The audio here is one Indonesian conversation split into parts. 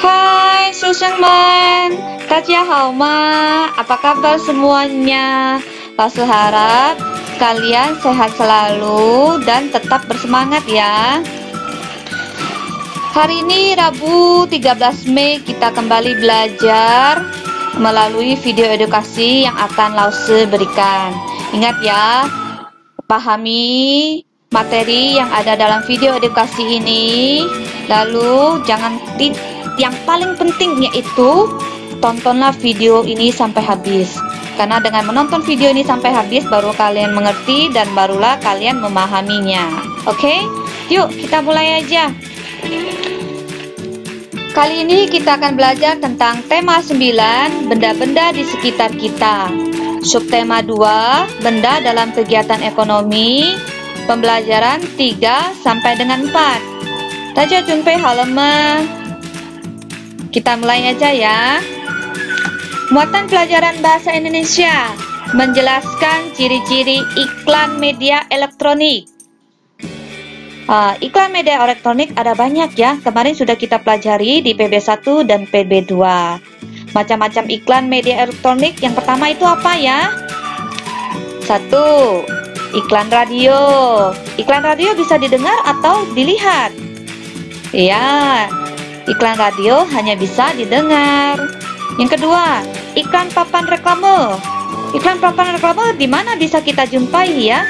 Hai susenman,吗? Apa kabar semuanya? Lasu harap kalian sehat selalu dan tetap bersemangat ya. Hari ini Rabu 13 Mei kita kembali belajar melalui video edukasi yang akan Lause berikan. Ingat ya, pahami materi yang ada dalam video edukasi ini. Lalu yang paling penting yaitu tontonlah video ini sampai habis. Karena dengan menonton video ini sampai habis baru kalian mengerti dan barulah kalian memahaminya. Oke? Yuk kita mulai aja. Kali ini kita akan belajar tentang tema 9, benda-benda di sekitar kita. Subtema 2, benda dalam kegiatan ekonomi. Pembelajaran 3 sampai dengan 4. Daja junpei halema. Kita mulai aja ya. Muatan pelajaran bahasa Indonesia menjelaskan ciri-ciri iklan media elektronik. Iklan media elektronik ada banyak ya. Kemarin sudah kita pelajari di PB1 dan PB2. Macam-macam iklan media elektronik. Yang pertama itu apa ya? 1. Iklan radio. Iklan radio bisa didengar atau dilihat? Ya, iklan radio hanya bisa didengar. Yang kedua, iklan papan reklame. Iklan papan reklame di mana bisa kita jumpai ya?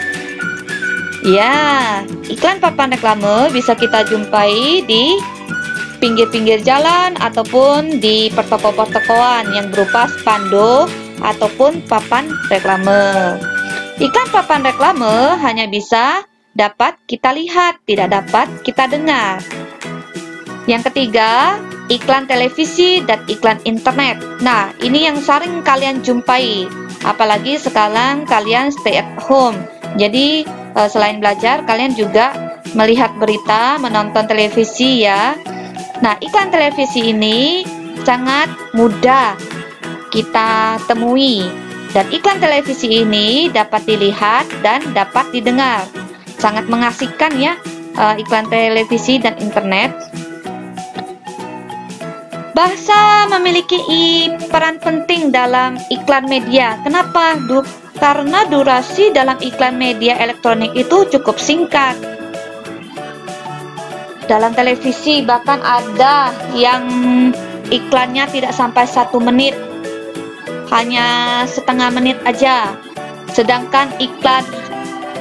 Ya, iklan papan reklame bisa kita jumpai di pinggir-pinggir jalan ataupun di pertoko-pertokoan yang berupa spanduk ataupun papan reklame. Iklan papan reklame hanya bisa dapat kita lihat, tidak dapat kita dengar. Yang ketiga, iklan televisi dan iklan internet. Nah, ini yang sering kalian jumpai, apalagi sekarang kalian stay at home. Jadi selain belajar, kalian juga melihat berita, menonton televisi ya. Nah, iklan televisi ini sangat mudah kita temui. Dan iklan televisi ini dapat dilihat dan dapat didengar. Sangat mengasihkan ya, iklan televisi dan internet. Bahasa memiliki peran penting dalam iklan media. Kenapa? Karena durasi dalam iklan media elektronik itu cukup singkat. Dalam televisi bahkan ada yang iklannya tidak sampai 1 menit, hanya setengah menit aja. Sedangkan iklan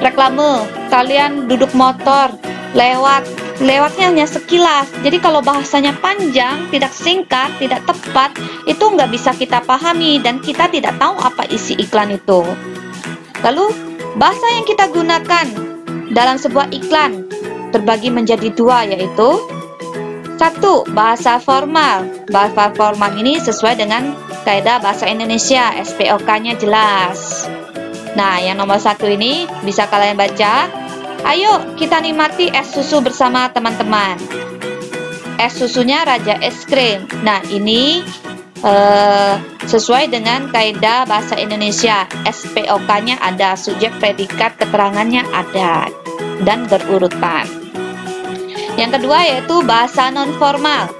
reklame, kalian duduk motor, lewatnya hanya sekilas. Jadi kalau bahasanya panjang, tidak singkat, tidak tepat, itu nggak bisa kita pahami dan kita tidak tahu apa isi iklan itu. Lalu bahasa yang kita gunakan dalam sebuah iklan terbagi menjadi 2, yaitu 1. Bahasa formal. Bahasa formal ini sesuai dengan kaidah bahasa Indonesia, SPOK-nya jelas. Nah, yang nomor 1 ini bisa kalian baca. Ayo kita nikmati es susu bersama teman-teman. Es susunya Raja Es Krim. Nah, ini sesuai dengan kaidah bahasa Indonesia. SPOK-nya ada, subjek, predikat, keterangannya ada dan berurutan. Yang kedua yaitu bahasa non-formal.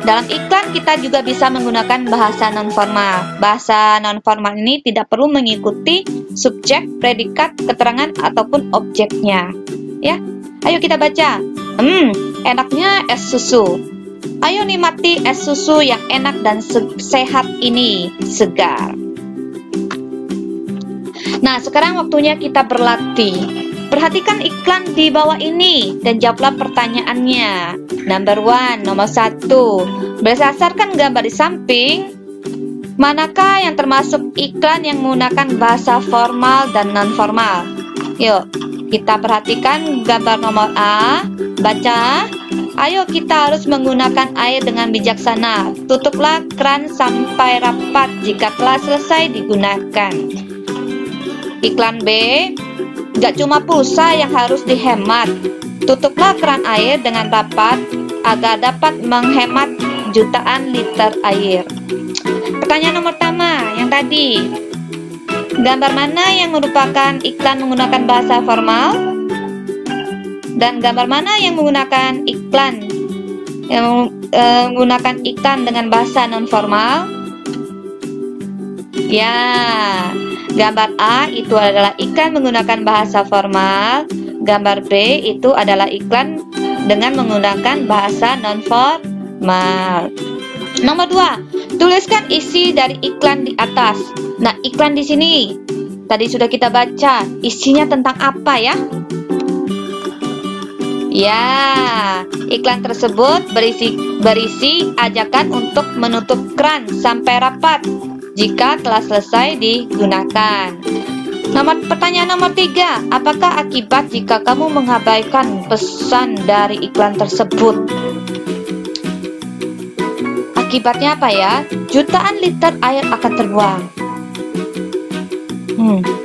Dalam iklan kita juga bisa menggunakan bahasa non-formal. Bahasa non-formal ini tidak perlu mengikuti subjek, predikat, keterangan ataupun objeknya. Ya, ayo kita baca. Enaknya es susu. Ayo nikmati es susu yang enak dan sehat ini, segar. Nah, sekarang waktunya kita berlatih. Perhatikan iklan di bawah ini dan jawablah pertanyaannya. Nomor 1. Berdasarkan gambar di samping, manakah yang termasuk iklan yang menggunakan bahasa formal dan non-formal? Yuk, kita perhatikan gambar nomor A. Baca. Ayo kita harus menggunakan air dengan bijaksana. Tutuplah keran sampai rapat jika telah selesai digunakan. Iklan B. Gak cuma pulsa yang harus dihemat. Tutuplah keran air dengan rapat agar dapat menghemat jutaan liter air. Pertanyaan nomor pertama, yang tadi. Gambar mana yang merupakan iklan menggunakan bahasa formal? Dan gambar mana yang menggunakan iklan? Yang menggunakan iklan dengan bahasa non-formal? Ya, gambar A itu adalah iklan menggunakan bahasa formal. Gambar B itu adalah iklan dengan menggunakan bahasa non-formal. Nomor 2, tuliskan isi dari iklan di atas. Nah, iklan di sini tadi sudah kita baca. Isinya tentang apa ya? Ya, iklan tersebut berisi ajakan untuk menutup keran sampai rapat jika telah selesai digunakan. Pertanyaan nomor 3, apakah akibat jika kamu mengabaikan pesan dari iklan tersebut? Akibatnya apa ya? Jutaan liter air akan terbuang.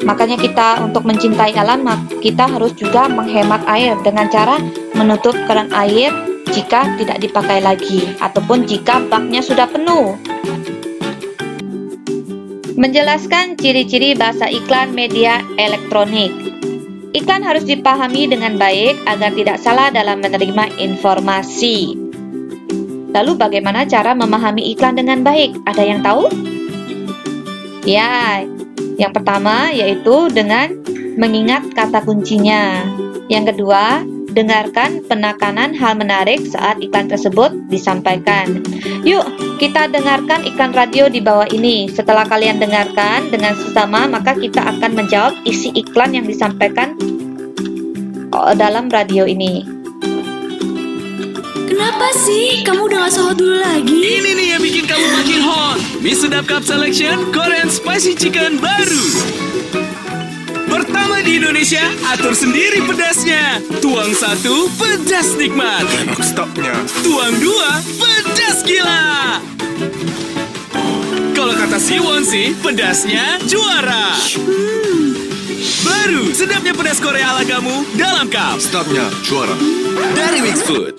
Makanya kita untuk mencintai alam, kita harus juga menghemat air dengan cara menutup keran air jika tidak dipakai lagi, ataupun jika baknya sudah penuh. Menjelaskan ciri-ciri bahasa iklan media elektronik. Iklan harus dipahami dengan baik agar tidak salah dalam menerima informasi. Lalu bagaimana cara memahami iklan dengan baik? Ada yang tahu? Ya, yang pertama yaitu dengan mengingat kata kuncinya. Yang kedua, dengarkan penekanan hal menarik saat iklan tersebut disampaikan. Yuk, kita dengarkan iklan radio di bawah ini. Setelah kalian dengarkan dengan sesama, maka kita akan menjawab isi iklan yang disampaikan dalam radio ini. Kenapa sih? Kamu udah gak sohot dulu lagi? Ini nih yang bikin kamu makin hot. Mie Sedap Cup Selection Korean Spicy Chicken baru. Pertama di Indonesia, atur sendiri pedasnya. Tuang 1, pedas nikmat. Stopnya. Tuang 2, pedas gila. Kalau kata Siwon sih, pedasnya juara. Baru, sedapnya pedas Korea ala kamu dalam cup. Stopnya juara. Dari Mix Food.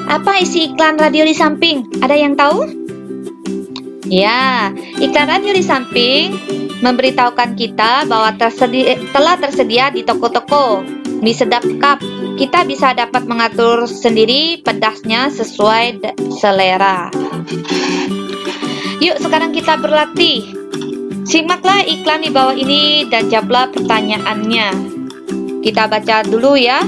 Apa isi iklan radio di samping? Ada yang tahu? Ya, iklan radio di samping memberitahukan kita bahwa telah tersedia di toko-toko Mie Sedap Cup. Kita bisa dapat mengatur sendiri pedasnya sesuai selera. Yuk, sekarang kita berlatih. Simaklah iklan di bawah ini dan jawablah pertanyaannya. Kita baca dulu ya.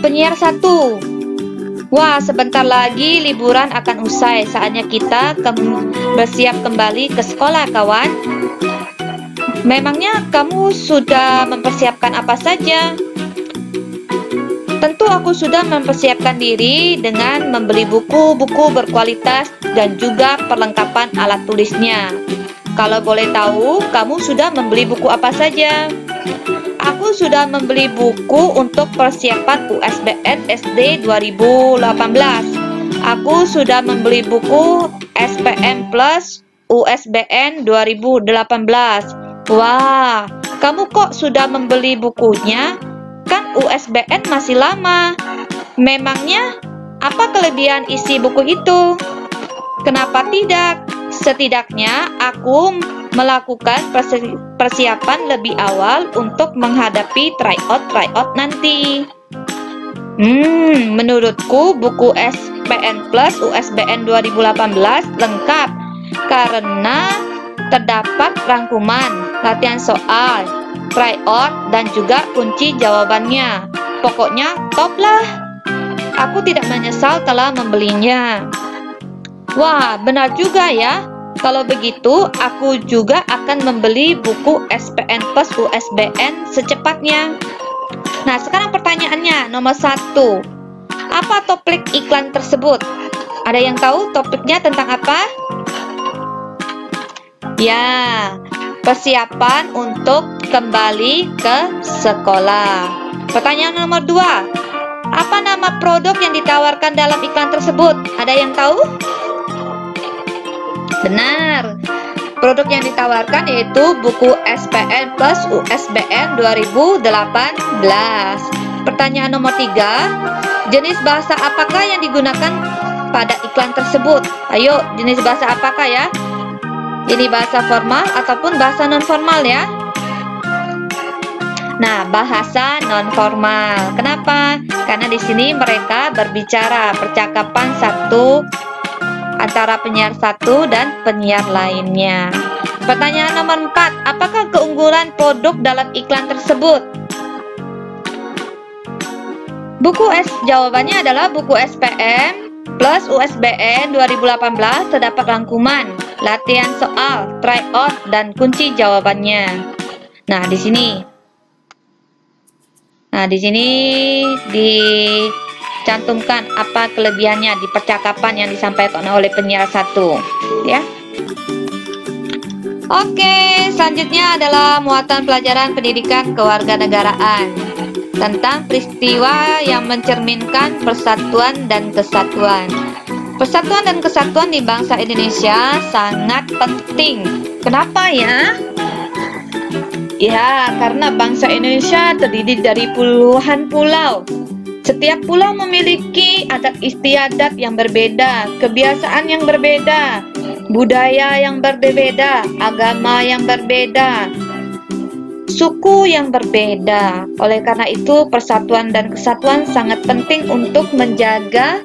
Penyiar 1. Wah, sebentar lagi liburan akan usai. Saatnya kita bersiap kembali ke sekolah, kawan. Memangnya kamu sudah mempersiapkan apa saja? Tentu aku sudah mempersiapkan diri dengan membeli buku-buku berkualitas dan juga perlengkapan alat tulisnya. Kalau boleh tahu, kamu sudah membeli buku apa saja? Aku sudah membeli buku untuk persiapan USBN SD 2018. Aku sudah membeli buku SPM Plus USBN 2018. Wah, kamu kok sudah membeli bukunya? Kan USBN masih lama. Memangnya apa kelebihan isi buku itu? Kenapa tidak? Setidaknya aku melakukan persiapan lebih awal untuk menghadapi tryout nanti. Menurutku buku SPN Plus USBN 2018 lengkap karena terdapat rangkuman, latihan soal, tryout, dan juga kunci jawabannya. Pokoknya top lah. Aku tidak menyesal telah membelinya. Wah, benar juga ya. Kalau begitu, aku juga akan membeli buku SPN Plus USBN secepatnya. Nah, sekarang pertanyaannya, nomor 1. Apa topik iklan tersebut? Ada yang tahu topiknya tentang apa? Ya, persiapan untuk kembali ke sekolah. Pertanyaan nomor 2. Apa nama produk yang ditawarkan dalam iklan tersebut? Ada yang tahu? Benar, produk yang ditawarkan yaitu buku SPN Plus USBN 2018. Pertanyaan nomor 3, jenis bahasa apakah yang digunakan pada iklan tersebut? Ayo, jenis bahasa apakah ya? Ini bahasa formal ataupun bahasa non formal ya. Nah, bahasa non formal. Kenapa? Karena di sini mereka berbicara percakapan satu antara penyiar satu dan penyiar lainnya. Pertanyaan nomor 4, apakah keunggulan produk dalam iklan tersebut? Jawabannya adalah buku SPM plus USBN 2018 terdapat rangkuman, latihan soal, try out, dan kunci jawabannya. Nah, di sini dicantumkan apa kelebihannya di percakapan yang disampaikan oleh penyiar satu, ya. Oke, selanjutnya adalah muatan pelajaran pendidikan kewarganegaraan tentang peristiwa yang mencerminkan persatuan dan kesatuan. Persatuan dan kesatuan di bangsa Indonesia sangat penting. Kenapa ya? Ya, karena bangsa Indonesia terdiri dari puluhan pulau. Setiap pulau memiliki adat istiadat yang berbeda, kebiasaan yang berbeda, budaya yang berbeda, agama yang berbeda, suku yang berbeda. Oleh karena itu, persatuan dan kesatuan sangat penting untuk menjaga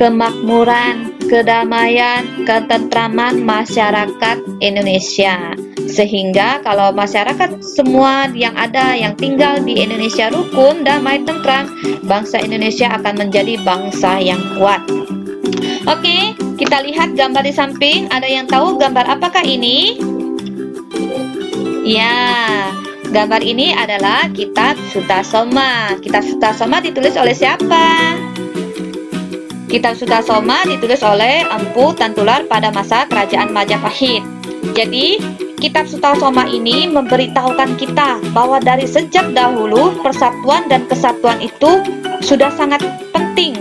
kemakmuran, kedamaian, ketentraman masyarakat Indonesia. Sehingga kalau masyarakat semua yang ada yang tinggal di Indonesia rukun, damai, tentram, bangsa Indonesia akan menjadi bangsa yang kuat. Oke, kita lihat gambar di samping. Ada yang tahu gambar apakah ini? Ya, gambar ini adalah Kitab Sutasoma. Kitab Sutasoma ditulis oleh siapa? Kitab Sutasoma ditulis oleh Empu Tantular pada masa Kerajaan Majapahit. Jadi, Kitab Sutasoma ini memberitahukan kita bahwa dari sejak dahulu persatuan dan kesatuan itu sudah sangat penting.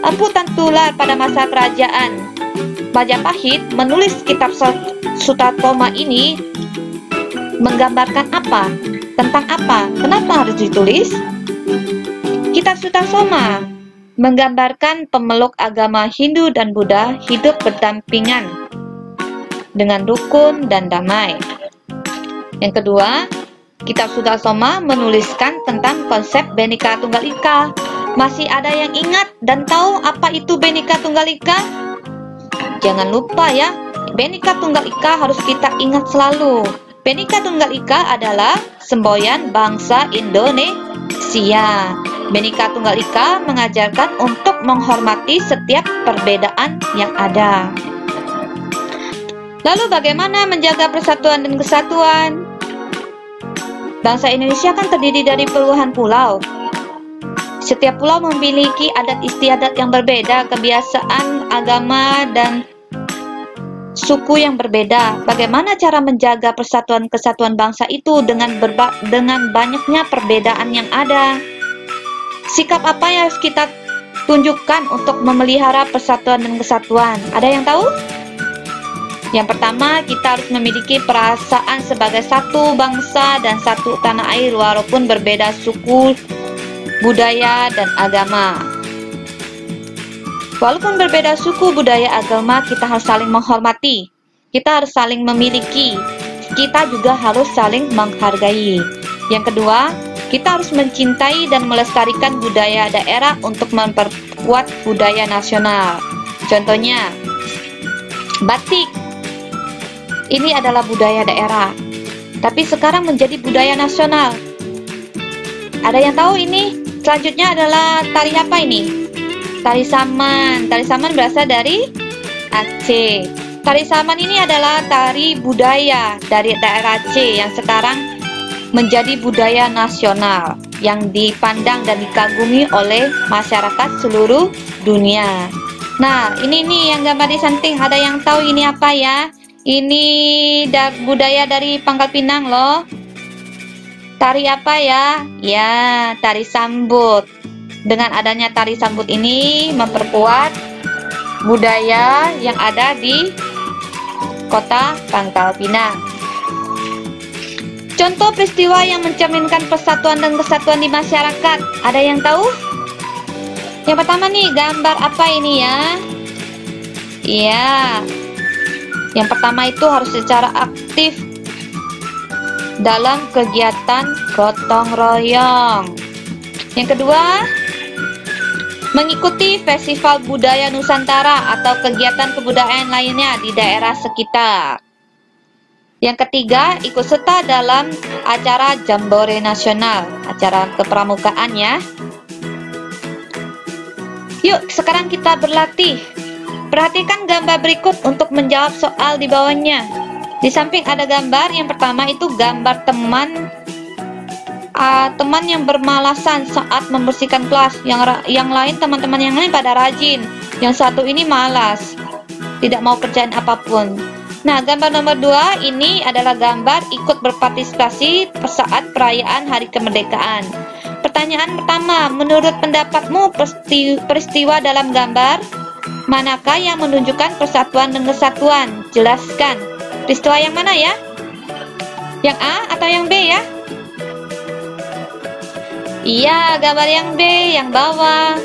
Empu Tantular pada masa Kerajaan Majapahit menulis Kitab Sutasoma ini menggambarkan apa? Tentang apa? Kenapa harus ditulis? Kitab Sutasoma menggambarkan pemeluk agama Hindu dan Buddha hidup berdampingan dengan rukun dan damai. Yang kedua, Kitab Sutasoma menuliskan tentang konsep Bhinneka Tunggal Ika. Masih ada yang ingat dan tahu apa itu Bhinneka Tunggal Ika? Jangan lupa ya, Bhinneka Tunggal Ika harus kita ingat selalu. Bhinneka Tunggal Ika adalah semboyan bangsa Indonesia. Bhinneka Tunggal Ika mengajarkan untuk menghormati setiap perbedaan yang ada. Lalu bagaimana menjaga persatuan dan kesatuan? Bangsa Indonesia kan terdiri dari puluhan pulau. Setiap pulau memiliki adat istiadat yang berbeda, kebiasaan, agama, dan suku yang berbeda. Bagaimana cara menjaga persatuan kesatuan bangsa itu dengan banyaknya perbedaan yang ada? Sikap apa yang harus kita tunjukkan untuk memelihara persatuan dan kesatuan? Ada yang tahu? Yang pertama, kita harus memiliki perasaan sebagai satu bangsa dan satu tanah air walaupun berbeda suku, budaya, dan agama. Walaupun berbeda suku, budaya, agama, kita harus saling menghormati. Kita harus saling memiliki. Kita juga harus saling menghargai. Yang kedua, kita harus mencintai dan melestarikan budaya daerah untuk memperkuat budaya nasional. Contohnya, batik. Ini adalah budaya daerah, tapi sekarang menjadi budaya nasional. Ada yang tahu ini? Selanjutnya adalah tari apa ini? Tari Saman. Tari Saman berasal dari Aceh. Tari Saman ini adalah tari budaya dari daerah Aceh yang sekarang menjadi budaya nasional yang dipandang dan dikagumi oleh masyarakat seluruh dunia. Nah, ini nih yang gambar di samping. Ada yang tahu ini apa ya? Ini budaya dari Pangkal Pinang loh. Tari apa ya? Ya, tari sambut. Dengan adanya tari sambut ini memperkuat budaya yang ada di kota Pangkal Pinang. Contoh peristiwa yang mencerminkan persatuan dan kesatuan di masyarakat. Ada yang tahu? Yang pertama nih, gambar apa ini ya? Iya. Yang pertama itu harus secara aktif dalam kegiatan gotong royong. Yang kedua, mengikuti festival budaya Nusantara atau kegiatan kebudayaan lainnya di daerah sekitar. Yang ketiga, ikut serta dalam acara Jambore Nasional, acara kepramukaan ya. Yuk, sekarang kita berlatih. Perhatikan gambar berikut untuk menjawab soal di bawahnya. Di samping ada gambar, yang pertama itu gambar teman yang bermalasan saat membersihkan kelas. Yang lain, teman-teman yang lain pada rajin. Yang satu ini malas, tidak mau kerjain apapun. Nah, gambar nomor 2 ini adalah gambar ikut berpartisipasi saat perayaan Hari Kemerdekaan. Pertanyaan pertama, menurut pendapatmu peristiwa dalam gambar manakah yang menunjukkan persatuan dan kesatuan? Jelaskan. Peristiwa yang mana ya? Yang A atau yang B ya? Iya, gambar yang B, yang bawah.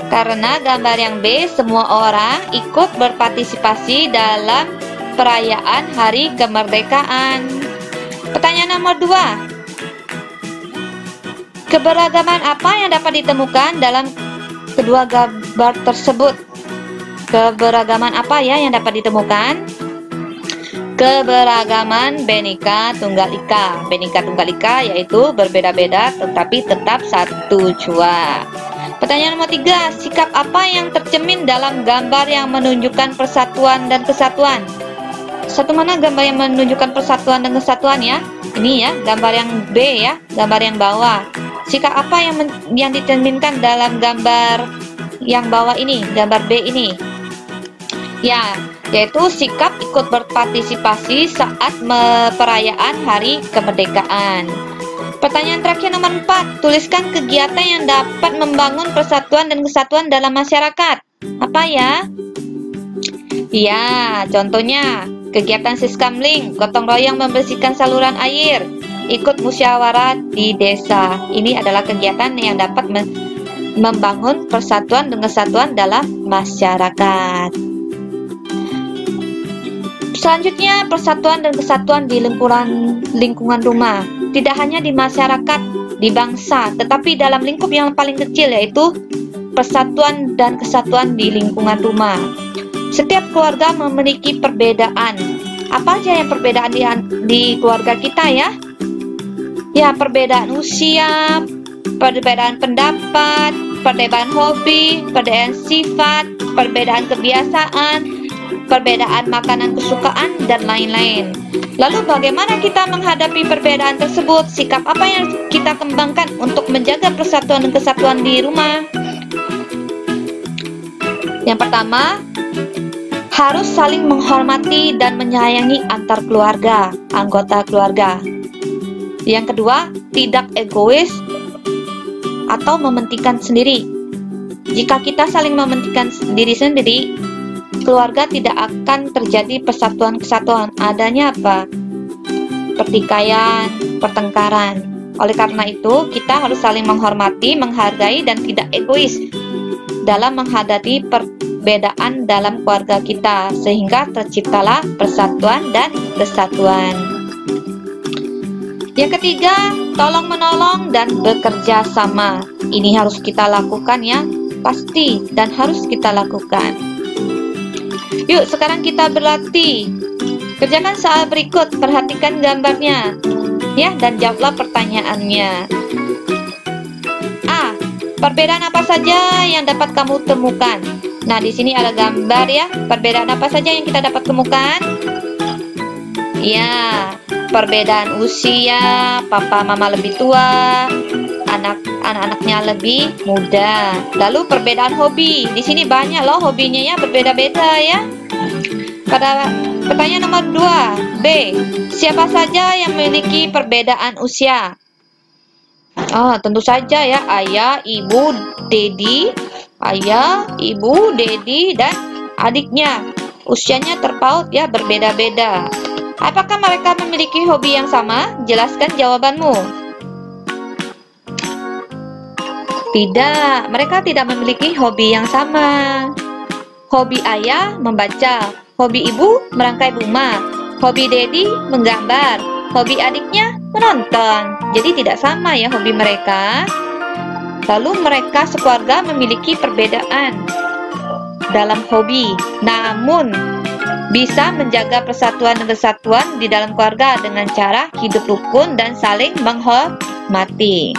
Karena gambar yang B, semua orang ikut berpartisipasi dalam perayaan Hari Kemerdekaan. Pertanyaan nomor 2. Keberagaman apa yang dapat ditemukan dalam kedua gambar tersebut? Keberagaman apa ya yang dapat ditemukan? Keberagaman Bhinneka Tunggal Ika. Bhinneka Tunggal Ika yaitu berbeda-beda tetapi tetap satu jua. Pertanyaan nomor 3, sikap apa yang tercermin dalam gambar yang menunjukkan persatuan dan kesatuan? Satu mana gambar yang menunjukkan persatuan dan kesatuan ya? Ini ya, gambar yang B ya, gambar yang bawah. Sikap apa yang dicerminkan dalam gambar yang bawah ini, gambar B ini? Ya, yaitu sikap ikut berpartisipasi saat perayaan Hari Kemerdekaan. Pertanyaan terakhir nomor 4, tuliskan kegiatan yang dapat membangun persatuan dan kesatuan dalam masyarakat. Apa ya? Ya, contohnya kegiatan Siskamling, gotong royong membersihkan saluran air, ikut musyawarah di desa. Ini adalah kegiatan yang dapat membangun persatuan dan kesatuan dalam masyarakat. Selanjutnya, persatuan dan kesatuan di lingkungan rumah. Tidak hanya di masyarakat, di bangsa, tetapi dalam lingkup yang paling kecil, yaitu persatuan dan kesatuan di lingkungan rumah. Setiap keluarga memiliki perbedaan. Apa aja yang perbedaan di keluarga kita ya? Ya, perbedaan usia, perbedaan pendapat, perbedaan hobi, perbedaan sifat, perbedaan kebiasaan, perbedaan makanan kesukaan, dan lain-lain. Lalu bagaimana kita menghadapi perbedaan tersebut? Sikap apa yang kita kembangkan untuk menjaga persatuan dan kesatuan di rumah? Yang pertama, harus saling menghormati dan menyayangi antar keluarga, anggota keluarga. Yang kedua, tidak egois atau mementingkan sendiri. Jika kita saling mementingkan diri sendiri, keluarga tidak akan terjadi persatuan kesatuan. Adanya apa? Pertikaian, pertengkaran. Oleh karena itu, kita harus saling menghormati, menghargai, dan tidak egois dalam menghadapi perbedaan dalam keluarga kita, sehingga terciptalah persatuan dan kesatuan. Yang ketiga, tolong menolong dan bekerja sama. Ini harus kita lakukan ya, pasti dan harus kita lakukan. Yuk, sekarang kita berlatih. Kerjakan soal berikut, perhatikan gambarnya ya, dan jawablah pertanyaannya. A. Perbedaan apa saja yang dapat kamu temukan? Nah, di sini ada gambar ya. Perbedaan apa saja yang kita dapat temukan? Ya, perbedaan usia, papa mama lebih tua, anak-anaknya lebih muda. Lalu perbedaan hobi. Di sini banyak loh hobinya ya, berbeda-beda ya. Pada pertanyaan nomor 2, B. Siapa saja yang memiliki perbedaan usia? Tentu saja ya, ayah, ibu, dedi, dan adiknya. Usianya terpaut ya, berbeda-beda. Apakah mereka memiliki hobi yang sama? Jelaskan jawabanmu. Tidak, mereka tidak memiliki hobi yang sama. Hobi ayah membaca, hobi ibu merangkai bunga, hobi Dedi menggambar, hobi adiknya menonton. Jadi tidak sama ya hobi mereka. Lalu mereka sekeluarga memiliki perbedaan dalam hobi, namun bisa menjaga persatuan dan kesatuan di dalam keluarga dengan cara hidup rukun dan saling menghormati.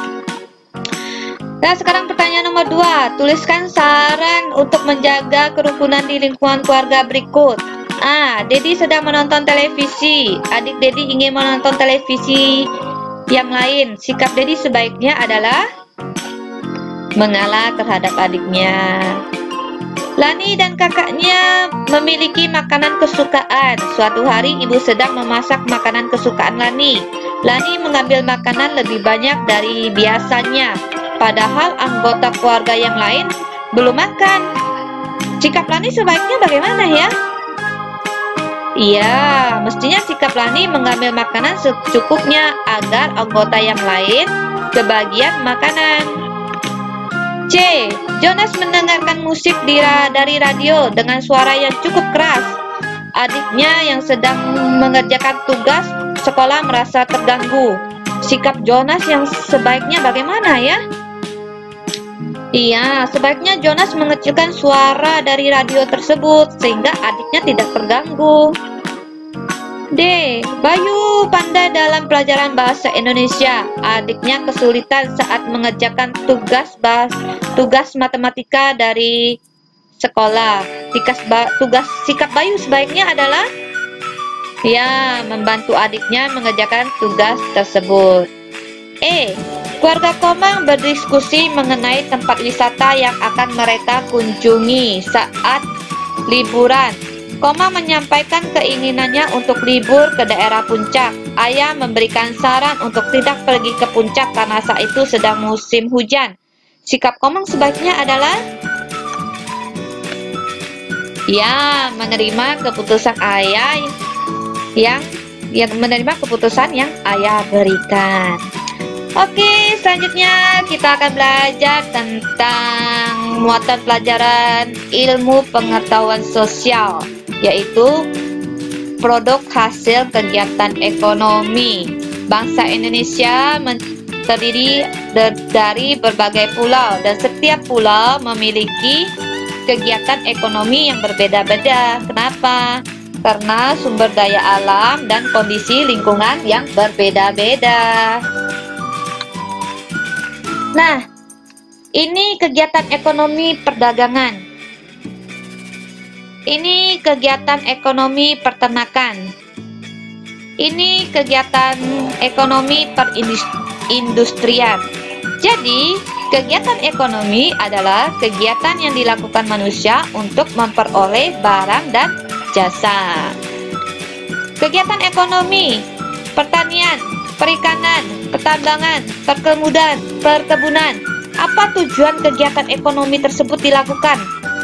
Nah, sekarang pertanyaan nomor 2. Tuliskan saran untuk menjaga kerukunan di lingkungan keluarga berikut. A. Dedi sedang menonton televisi. Adik Dedi ingin menonton televisi yang lain. Sikap Dedi sebaiknya adalah mengalah terhadap adiknya. Lani dan kakaknya memiliki makanan kesukaan. Suatu hari ibu sedang memasak makanan kesukaan Lani. Lani mengambil makanan lebih banyak dari biasanya, padahal anggota keluarga yang lain belum makan. Sikap Lani sebaiknya bagaimana ya? Iya, mestinya sikap Lani mengambil makanan secukupnya agar anggota yang lain kebagian makanan. C. Jonas mendengarkan musik dari radio dengan suara yang cukup keras. Adiknya yang sedang mengerjakan tugas sekolah merasa terganggu. Sikap Jonas yang sebaiknya bagaimana ya? Iya, sebaiknya Jonas mengecilkan suara dari radio tersebut sehingga adiknya tidak terganggu. D. Bayu pandai dalam pelajaran bahasa Indonesia. Adiknya kesulitan saat mengerjakan tugas matematika dari sekolah. Sikap Bayu sebaiknya adalah ya, membantu adiknya mengerjakan tugas tersebut. E. Keluarga Komang berdiskusi mengenai tempat wisata yang akan mereka kunjungi saat liburan. Komang menyampaikan keinginannya untuk libur ke daerah puncak. Ayah memberikan saran untuk tidak pergi ke puncak karena saat itu sedang musim hujan. Sikap Komang sebaiknya adalah ya, menerima keputusan ayah yang menerima keputusan yang ayah berikan. Oke, selanjutnya kita akan belajar tentang muatan pelajaran ilmu pengetahuan sosial, yaitu produk hasil kegiatan ekonomi. Bangsa Indonesia terdiri dari berbagai pulau dan setiap pulau memiliki kegiatan ekonomi yang berbeda-beda. Kenapa? Karena sumber daya alam dan kondisi lingkungan yang berbeda-beda. Nah, ini kegiatan ekonomi perdagangan. Ini kegiatan ekonomi peternakan. Ini kegiatan ekonomi perindustrian. Jadi, kegiatan ekonomi adalah kegiatan yang dilakukan manusia untuk memperoleh barang dan jasa. Kegiatan ekonomi pertanian, perikanan, pertambangan, perkebunan. Apa tujuan kegiatan ekonomi tersebut dilakukan?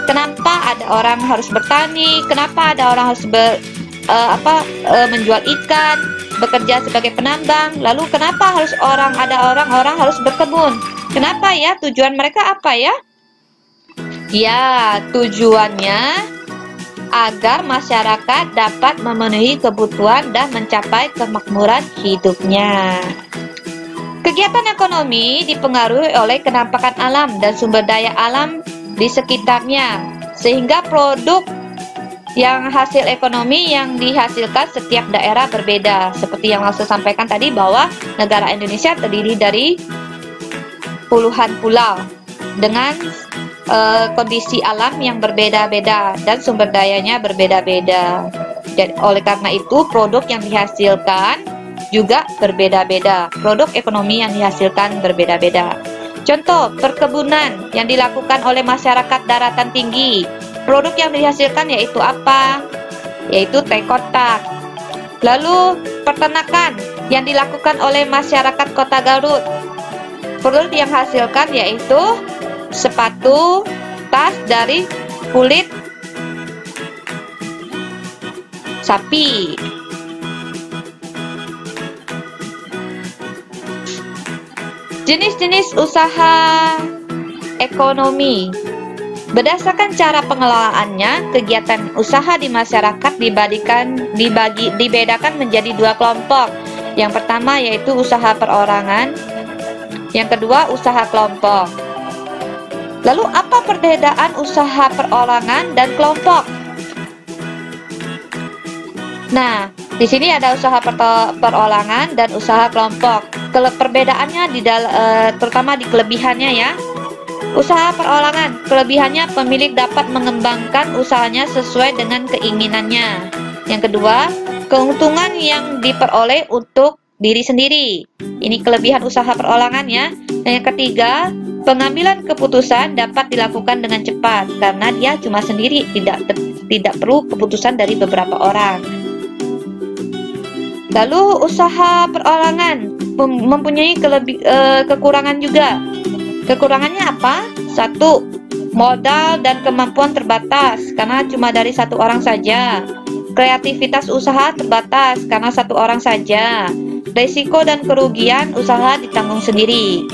Kenapa ada orang harus bertani? Kenapa ada orang harus menjual ikan, bekerja sebagai penambang? Lalu kenapa ada orang-orang harus berkebun? Kenapa ya? Tujuan mereka apa ya? Ya, tujuannya agar masyarakat dapat memenuhi kebutuhan dan mencapai kemakmuran hidupnya. Kegiatan ekonomi dipengaruhi oleh kenampakan alam dan sumber daya alam di sekitarnya, sehingga produk yang hasil ekonomi yang dihasilkan setiap daerah berbeda. Seperti yang saya sampaikan tadi bahwa negara Indonesia terdiri dari puluhan pulau dengan kondisi alam yang berbeda-beda dan sumber dayanya berbeda-beda. Dan oleh karena itu produk yang dihasilkan juga berbeda-beda. Produk ekonomi yang dihasilkan berbeda-beda. Contoh, perkebunan yang dilakukan oleh masyarakat daratan tinggi. Produk yang dihasilkan yaitu apa? Yaitu teh kotak. Lalu peternakan yang dilakukan oleh masyarakat Kota Garut. Produk yang dihasilkan yaitu sepatu, tas dari kulit sapi. Jenis-jenis usaha ekonomi. Berdasarkan cara pengelolaannya, kegiatan usaha di masyarakat dibedakan menjadi dua kelompok. Yang pertama yaitu usaha perorangan, yang kedua usaha kelompok. Lalu apa perbedaan usaha perorangan dan kelompok? Nah, di sini ada usaha perorangan dan usaha kelompok. Perbedaannya terutama di kelebihannya ya. Usaha perorangan, kelebihannya pemilik dapat mengembangkan usahanya sesuai dengan keinginannya. Yang kedua, keuntungan yang diperoleh untuk diri sendiri. Ini kelebihan usaha perorangan ya. Dan yang ketiga, pengambilan keputusan dapat dilakukan dengan cepat karena dia cuma sendiri, tidak perlu keputusan dari beberapa orang. Lalu usaha perorangan mempunyai kekurangan juga. Kekurangannya apa? 1. Modal dan kemampuan terbatas karena cuma dari satu orang saja. Kreativitas usaha terbatas karena satu orang saja. Risiko dan kerugian usaha ditanggung sendiri.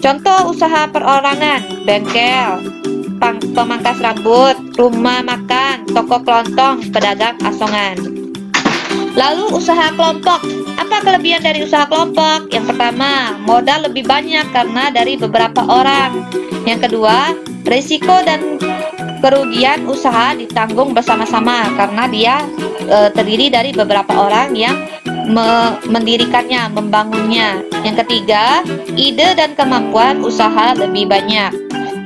Contoh usaha perorangan: bengkel, pemangkas rambut, rumah makan, toko kelontong, pedagang asongan. Lalu usaha kelompok. Apa kelebihan dari usaha kelompok? Yang pertama, modal lebih banyak karena dari beberapa orang. Yang kedua, risiko dan kerugian usaha ditanggung bersama-sama karena dia terdiri dari beberapa orang yang mendirikannya, membangunnya. Yang ketiga, ide dan kemampuan usaha lebih banyak.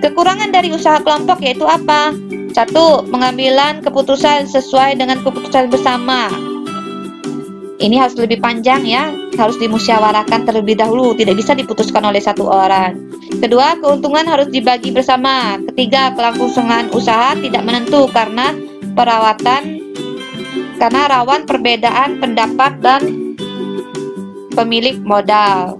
Kekurangan dari usaha kelompok yaitu apa? 1. Pengambilan keputusan sesuai dengan keputusan bersama. Ini harus lebih panjang ya, harus dimusyawarahkan terlebih dahulu, tidak bisa diputuskan oleh satu orang. Kedua, keuntungan harus dibagi bersama. Ketiga, kelangsungan usaha tidak menentu karena rawan perbedaan pendapat dan pemilik modal.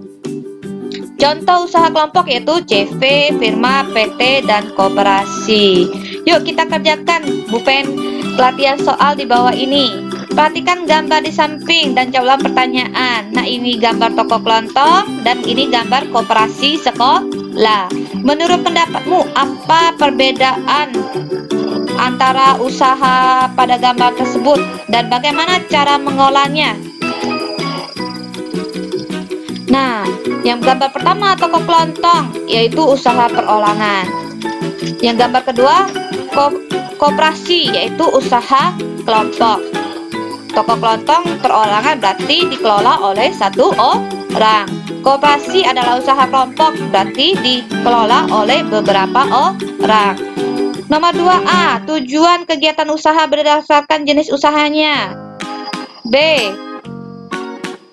Contoh usaha kelompok yaitu CV, firma, PT, dan koperasi. Yuk kita kerjakan bupen latihan soal di bawah ini. Perhatikan gambar di samping dan jawab pertanyaan. Nah, ini gambar toko kelontong dan ini gambar koperasi sekolah. Menurut pendapatmu, apa perbedaan antara usaha pada gambar tersebut dan bagaimana cara mengolahnya? Nah, yang gambar pertama toko kelontong yaitu usaha perorangan. Yang gambar kedua koperasi yaitu usaha kelompok. Toko kelontong perorangan berarti dikelola oleh satu orang. Koperasi adalah usaha kelompok berarti dikelola oleh beberapa orang. Nomor 2A, tujuan kegiatan usaha berdasarkan jenis usahanya. B.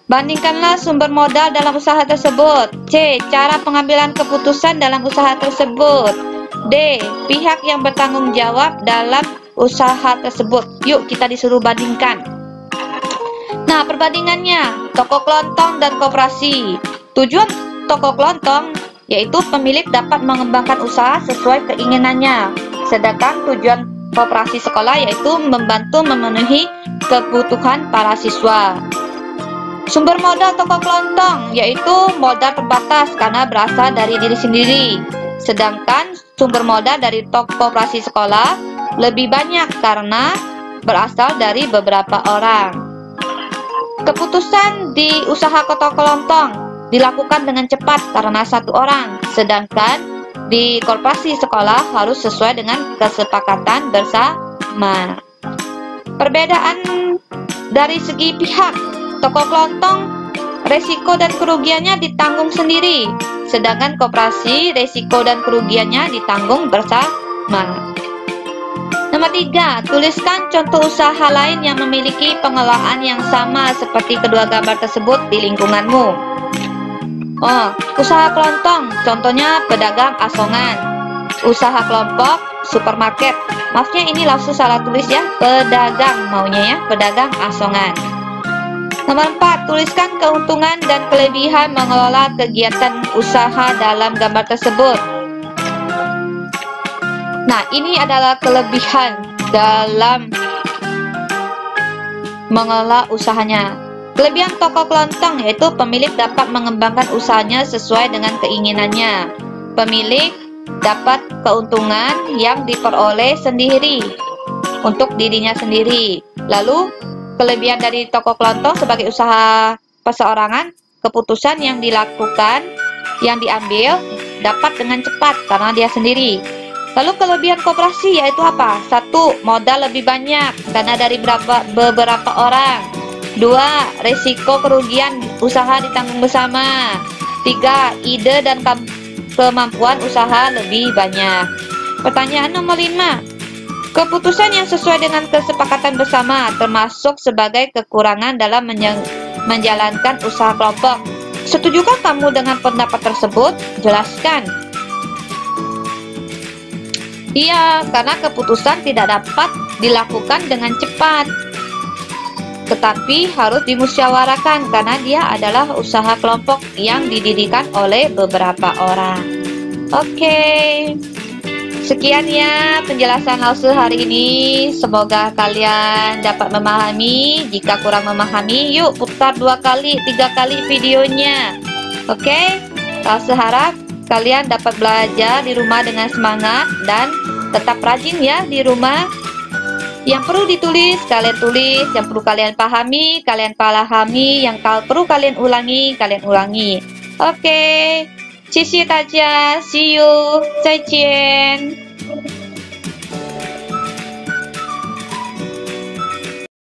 Bandingkanlah sumber modal dalam usaha tersebut. C. Cara pengambilan keputusan dalam usaha tersebut. D. Pihak yang bertanggung jawab dalam usaha tersebut. Yuk kita disuruh bandingkan. Nah, perbandingannya toko kelontong dan koperasi. Tujuan toko kelontong yaitu pemilik dapat mengembangkan usaha sesuai keinginannya. Sedangkan tujuan koperasi sekolah yaitu membantu memenuhi kebutuhan para siswa. Sumber modal toko kelontong yaitu modal terbatas karena berasal dari diri sendiri. Sedangkan sumber modal dari toko koperasi sekolah lebih banyak karena berasal dari beberapa orang. Keputusan di usaha toko kelontong dilakukan dengan cepat karena satu orang, sedangkan di koperasi sekolah harus sesuai dengan kesepakatan bersama. Perbedaan dari segi pihak, toko kelontong resiko dan kerugiannya ditanggung sendiri, sedangkan koperasi resiko dan kerugiannya ditanggung bersama. Nomor 3, tuliskan contoh usaha lain yang memiliki pengelolaan yang sama seperti kedua gambar tersebut di lingkunganmu. Usaha kelontong, contohnya pedagang asongan. Usaha kelompok, supermarket. Maafnya ini langsung salah tulis ya, pedagang maunya ya, pedagang asongan. Nomor 4, tuliskan keuntungan dan kelebihan mengelola kegiatan usaha dalam gambar tersebut. Nah, ini adalah kelebihan dalam mengelola usahanya. Kelebihan toko kelontong yaitu pemilik dapat mengembangkan usahanya sesuai dengan keinginannya. Pemilik dapat keuntungan yang diperoleh sendiri untuk dirinya sendiri. Lalu, kelebihan dari toko kelontong sebagai usaha perseorangan, keputusan yang dilakukan, yang diambil dapat dengan cepat karena dia sendiri. Lalu kelebihan koperasi yaitu apa? 1. Modal lebih banyak karena dari beberapa orang. 2. Risiko kerugian usaha ditanggung bersama. 3. Ide dan kemampuan usaha lebih banyak. Pertanyaan nomor 5. Keputusan yang sesuai dengan kesepakatan bersama termasuk sebagai kekurangan dalam menjalankan usaha kelompok. Setujukah kamu dengan pendapat tersebut? Jelaskan. Iya, karena keputusan tidak dapat dilakukan dengan cepat, tetapi harus dimusyawarahkan karena dia adalah usaha kelompok yang didirikan oleh beberapa orang. Oke, sekian ya penjelasan Lause hari ini. Semoga kalian dapat memahami. Jika kurang memahami, yuk putar 2 kali, 3 kali videonya. Oke, Lause harap kalian dapat belajar di rumah dengan semangat dan tetap rajin ya di rumah. Yang perlu ditulis, kalian tulis. Yang perlu kalian pahami, kalian pahami. Yang perlu kalian ulangi, kalian ulangi. Oke, 谢谢大家，see you，再见。